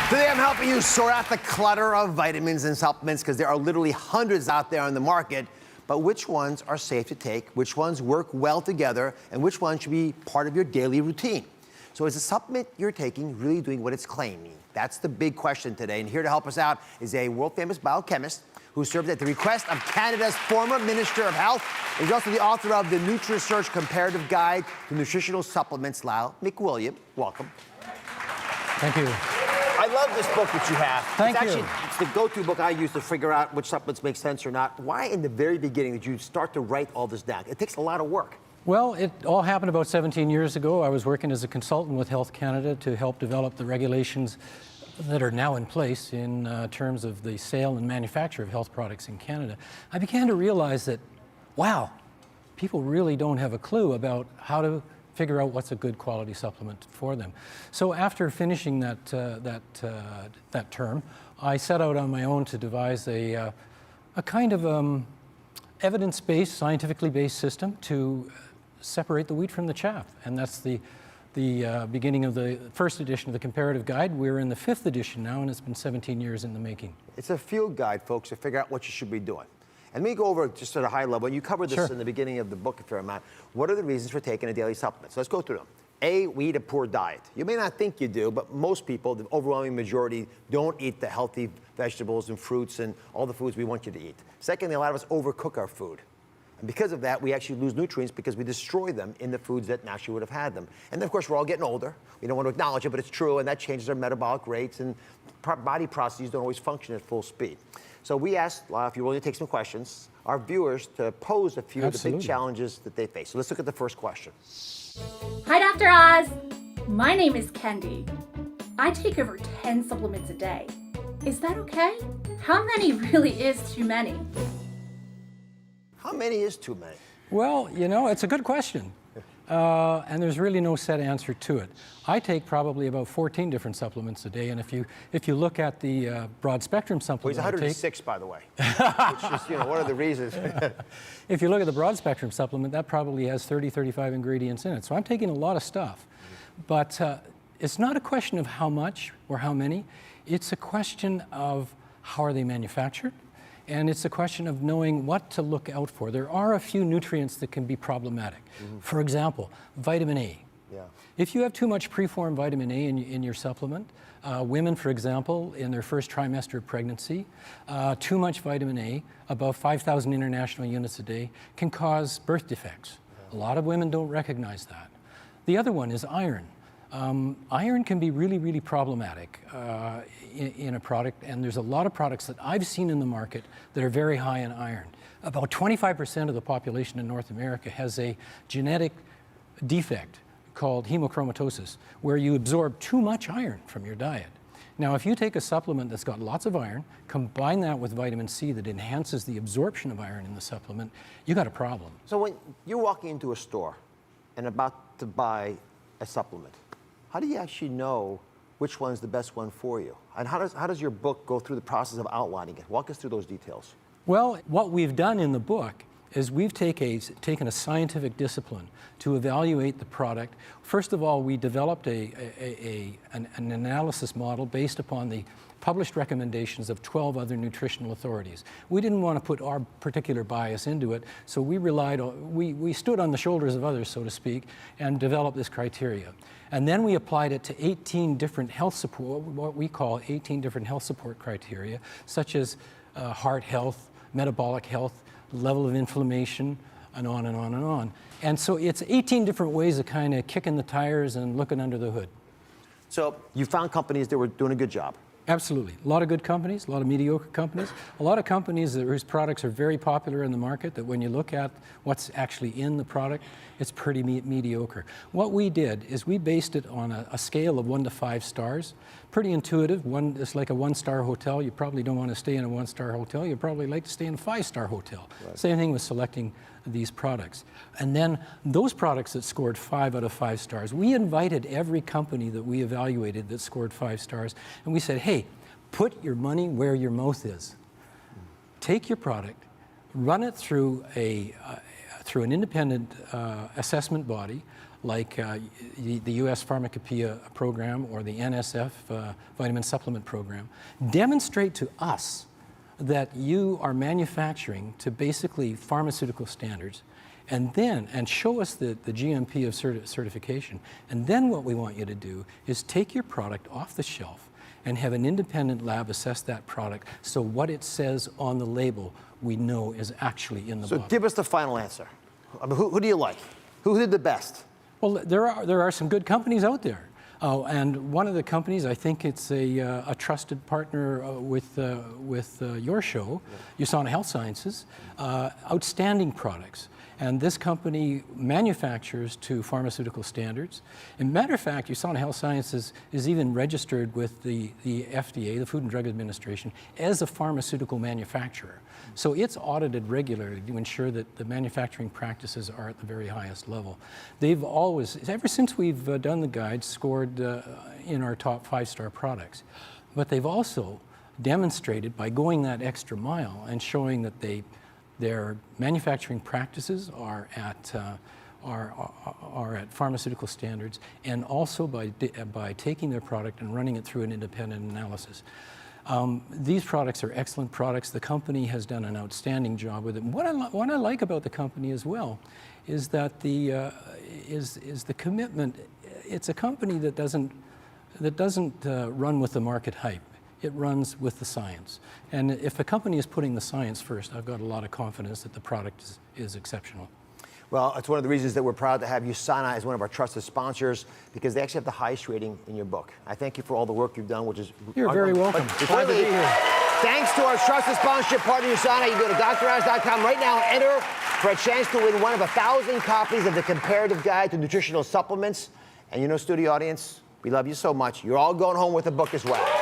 Today I'm helping you sort out the clutter of vitamins and supplements because there are literally hundreds out there on the market. But which ones are safe to take, which ones work well together, and which ones should be part of your daily routine? So is the supplement you're taking really doing what it's claiming? That's the big question today. And here to help us out is a world-famous biochemist who served at the request of Canada's former Minister of Health. He's also the author of the NutriSearch Comparative Guide to Nutritional Supplements. Lailmicwilliam, welcome. Thank you. I love this book that you have. Thank you. It's the go-to book I use to figure out which supplements make sense or not. Why in the very beginning did you start to write all this down? It takes a lot of work. Well, it all happened about 17 years ago. I was working as a consultant with Health Canada to help develop the regulations that are now in place in terms of the sale and manufacture of health products in Canada. I began to realize that, wow, people really don't have a clue about how to figure out what's a good quality supplement for them. So after finishing that term, I set out on my own to devise a kind of evidence-based, scientifically based system to separate the wheat from the chaff. And that's the beginning of the first edition of the Comparative Guide. We're in the 5th edition now, and it's been 17 years in the making. It's a field guide, folks, to figure out what you should be doing. And let me go over just at a high level, and you covered this in the beginning of the book a fair amount. What are the reasons for taking a daily supplement? So let's go through them. A, we eat a poor diet. You may not think you do, but most people, the overwhelming majority, don't eat the healthy vegetables and fruits and all the foods we want you to eat. Secondly, a lot of us overcook our food. And because of that, we actually lose nutrients because we destroy them in the foods that naturally would have had them. And then, of course, we're all getting older. We don't want to acknowledge it, but it's true, and that changes our metabolic rates, and body processes don't always function at full speed. So we asked, if you're willing to take some questions, our viewers to pose a few of the big challenges that they face. So let's look at the first question. Hi, Dr. Oz. My name is Kendi. I take over 10 supplements a day. Is that okay? How many really is too many? How many is too many? Well, you know, it's a good question. And there's really no set answer to it. I take probably about 14 different supplements a day, and if you look at the broad spectrum supplement, Well, he's 106, by the way, which is, one of the reasons. If you look at the broad spectrum supplement, that probably has 30, 35 ingredients in it. So I'm taking a lot of stuff. But it's not a question of how much or how many. It's a question of how are they manufactured. And it's a question of knowing what to look out for. There are a few nutrients that can be problematic. For example, vitamin A. Yeah. If you have too much preformed vitamin A in your supplement, women, for example, in their first trimester of pregnancy, too much vitamin A, above 5,000 international units a day, can cause birth defects. A lot of women don't recognize that. The other one is iron. Iron can be really, really problematic in a product, and there's a lot of products that I've seen in the market that are very high in iron. About 25% of the population in North America has a genetic defect called hemochromatosis, where you absorb too much iron from your diet. Now, if you take a supplement that's got lots of iron, combine that with vitamin C that enhances the absorption of iron in the supplement, you got a problem. So when you're walking into a store and about to buy a supplement, how do you actually know which one's the best one for you? And how does your book go through the process of outlining it? Walk us through those details. Well, what we've done in the book is we've taken a scientific discipline to evaluate the product. First of all, we developed an analysis model based upon the published recommendations of 12 other nutritional authorities. We didn't want to put our particular bias into it, so we stood on the shoulders of others, so to speak, and developed this criteria. And then we applied it to 18 different health support, what we call 18 different health support criteria, such as heart health, metabolic health, level of inflammation, and on and on and on. And so it's 18 different ways of kind of kicking the tires and looking under the hood. So you found companies that were doing a good job. Absolutely. A lot of good companies, a lot of mediocre companies, a lot of companies whose products are very popular in the market that when you look at what's actually in the product, it's pretty mediocre. What we did is we based it on a scale of 1 to 5 stars. Pretty intuitive. It's like a 1-star hotel. You probably don't want to stay in a 1-star hotel. You'd probably like to stay in a 5-star hotel. Right. Same thing with selecting these products. And then those products that scored 5 out of 5 stars, we invited every company that we evaluated that scored 5 stars, and we said, hey, put your money where your mouth is. Take your product, run it through an independent assessment body, like the U.S. Pharmacopoeia program or the NSF vitamin supplement program, demonstrate to us that you are manufacturing to basically pharmaceutical standards, and show us the GMP of certification. And then what we want you to do is take your product off the shelf and have an independent lab assess that product, so what it says on the label we know is actually in the bottle. So give us the final answer. I mean, who do you like? Who did the best? Well, there are some good companies out there. And one of the companies, I think it's a trusted partner with your show, USANA Health Sciences, outstanding products. And this company manufactures to pharmaceutical standards. As a matter of fact, USANA Health Sciences is even registered with the FDA, the Food and Drug Administration, as a pharmaceutical manufacturer. So it's audited regularly to ensure that the manufacturing practices are at the very highest level. They've always, ever since we've done the guide, scored in our top 5-star products. But they've also demonstrated by going that extra mile and showing that their manufacturing practices are at pharmaceutical standards, and also by taking their product and running it through an independent analysis. These products are excellent products. The company has done an outstanding job with it. What I like about the company as well is that is the commitment. It's a company that doesn't run with the market hype. It runs with the science. And if a company is putting the science first, I've got a lot of confidence that the product is exceptional. Well, it's one of the reasons that we're proud to have USANA as one of our trusted sponsors, because they actually have the highest rating in your book. I thank you for all the work you've done, which is... You're very welcome. Glad to be here. Thanks to our trusted sponsorship partner, USANA. You go to DrOz.com right now and enter for a chance to win one of 1,000 copies of the Comparative Guide to Nutritional Supplements. And you know, studio audience, we love you so much. You're all going home with a book as well.